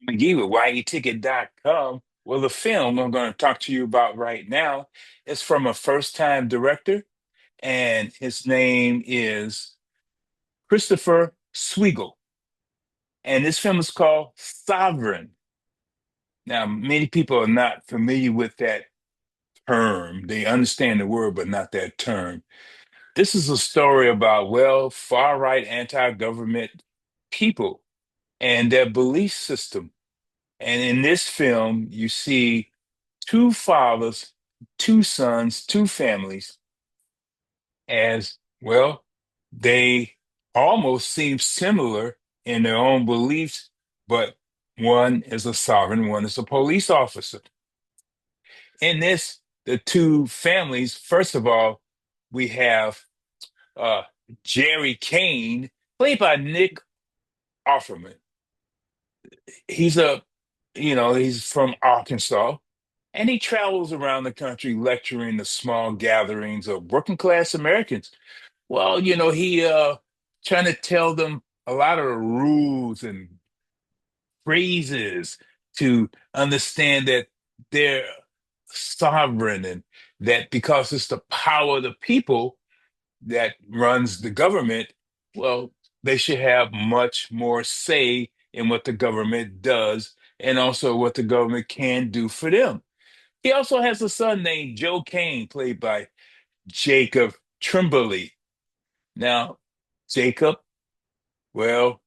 McGee with YETicket.com. Well, the film I'm going to talk to you about right now is from a first-time director, and his name is Christopher Swegal. And this film is called Sovereign. Now, many people are not familiar with that term. They understand the word, but not that term. This is a story about, well, far-right anti-government people and their belief system. And in this film, you see two fathers, two sons, two families, as well, they almost seem similar in their own beliefs, but one is a sovereign, one is a police officer. In this, the two families, first of all, we have uh, Jerry Kane, played by Nick Offerman. He's he's from Arkansas, and he travels around the country lecturing to small gatherings of working class Americans. Well, he trying to tell them a lot of the rules and phrases to understand that they're sovereign, and that because it's the power of the people that runs the government, well, they should have much more say in what the government does and also what the government can do for them. He also has a son named Joe Kane, played by Jacob Tremblay. Now, Jacob, well,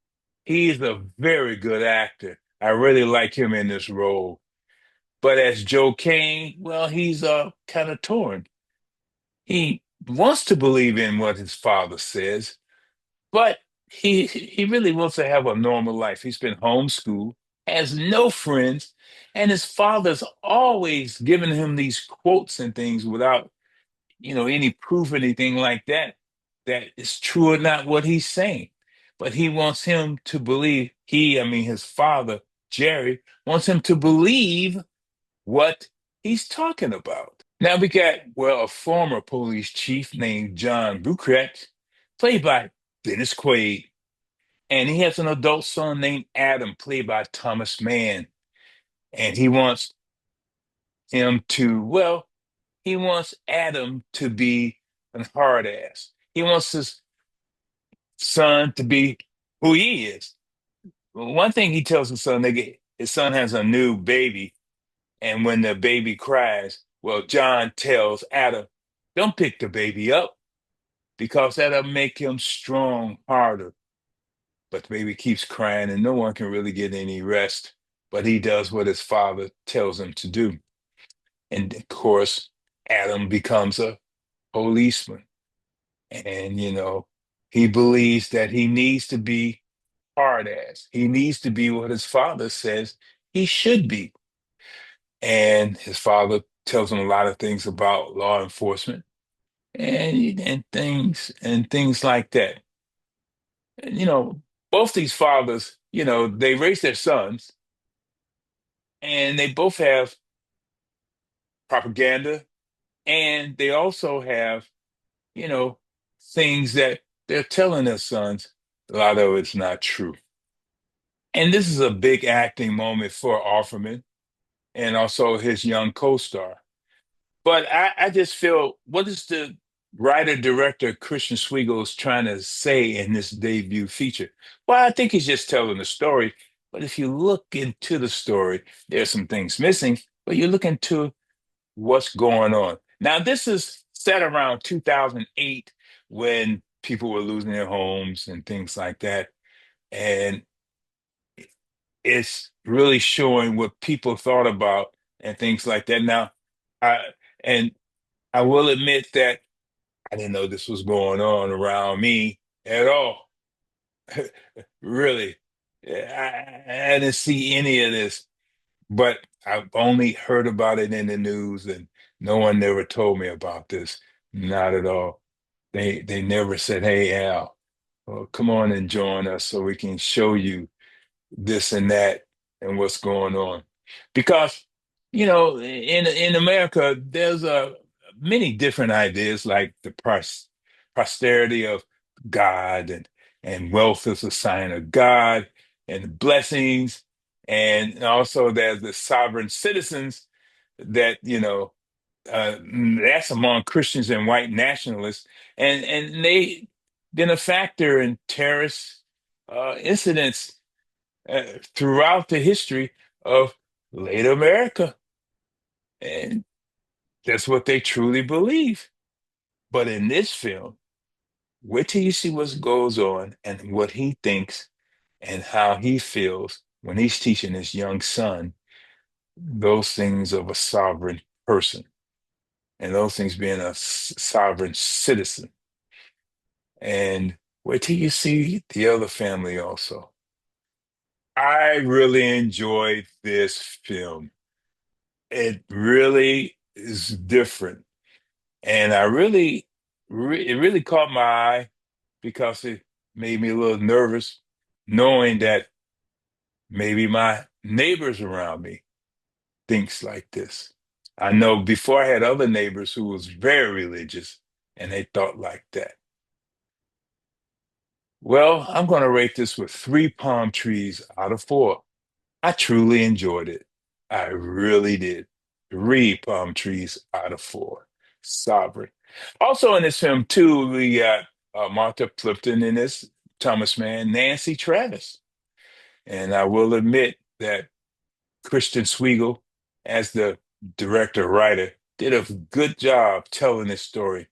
he's a very good actor. I really like him in this role. But as Joe Kane, well, he's kind of torn. He wants to believe in what his father says, but he really wants to have a normal life. He's been homeschooled, has no friends, and his father's always giving him these quotes and things without, any proof, anything like that, that is true or not what he's saying. But he wants him to believe, I mean, his father, Jerry, wants him to believe what he's talking about. Now we got, well, a former police chief named John Bucrat, played by Dennis Quaid, and he has an adult son named Adam, played by Thomas Mann. And he wants him to, well, he wants Adam to be a hard ass. He wants his son to be who he is. Well, one thing he tells his son, his son has a new baby, and when the baby cries, well, John tells Adam, don't pick the baby up because that'll make him strong harder. But the baby keeps crying, and no one can really get any rest. But he does what his father tells him to do. And of course, Adam becomes a policeman. And, he believes that he needs to be hard ass. He needs to be what his father says he should be. And his father tells him a lot of things about law enforcement and things like that. And, both these fathers, they raise their sons, and they both have propaganda, and they also have, you know, things that they're telling their sons. A lot of it's not true. And this is a big acting moment for Offerman and also his young co-star. But I just feel, what is the writer director Christian Swegal is trying to say in this debut feature? Well, I think he's just telling the story. But if you look into the story, there's some things missing. But you look into what's going on. Now, this is set around 2008 when people were losing their homes and things like that. And it's really showing what people thought about and things like that. Now, I and I will admit that I didn't know this was going on around me at all. Really. I didn't see any of this, but I've only heard about it in the news, and no one ever told me about this. Not at all. They never said, "Hey, Al, well, come on and join us so we can show you this and that and what's going on." Because, in America, there's many different ideas like the prosperity of God, and wealth is a sign of God, and blessings. And also there's the sovereign citizens that, that's among Christians and white nationalists, and they been a factor in terrorist incidents throughout the history of late America, and that's what they truly believe. But in this film, wait till you see what goes on and what he thinks and how he feels when he's teaching his young son those things of a sovereign person and those things being a sovereign citizen. And wait till you see the other family also. I really enjoyed this film. It really is different. And it really caught my eye because it made me a little nervous knowing that maybe my neighbors around me thinks like this. I know before I had other neighbors who was very religious and they thought like that. Well, I'm going to rate this with three palm trees out of four. I truly enjoyed it. I really did. Three palm trees out of four. Sovereign. Also in this film, too, we got Martha Plimpton in this, Thomas Mann, Nancy Travis. And I will admit that Christian Swegal, as the director writer, did a good job telling this story.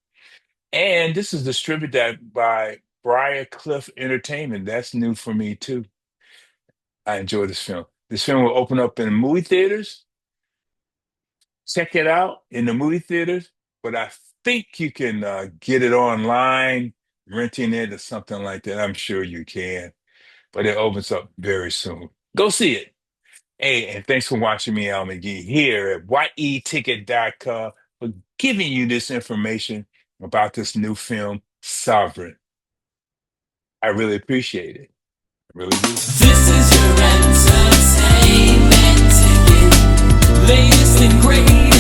And this is distributed by Briar Cliff Entertainment. That's new for me too. I enjoy this film. This film will open up in movie theaters. Check it out in the movie theaters, but I think you can get it online, renting it or something like that. I'm sure you can, but it opens up very soon. Go see it. Hey, and thanks for watching me, Al McGee, here at yeticket.com for giving you this information about this new film, Sovereign. I really appreciate it. I really do. This is your entertainment ticket. Latest and greatest.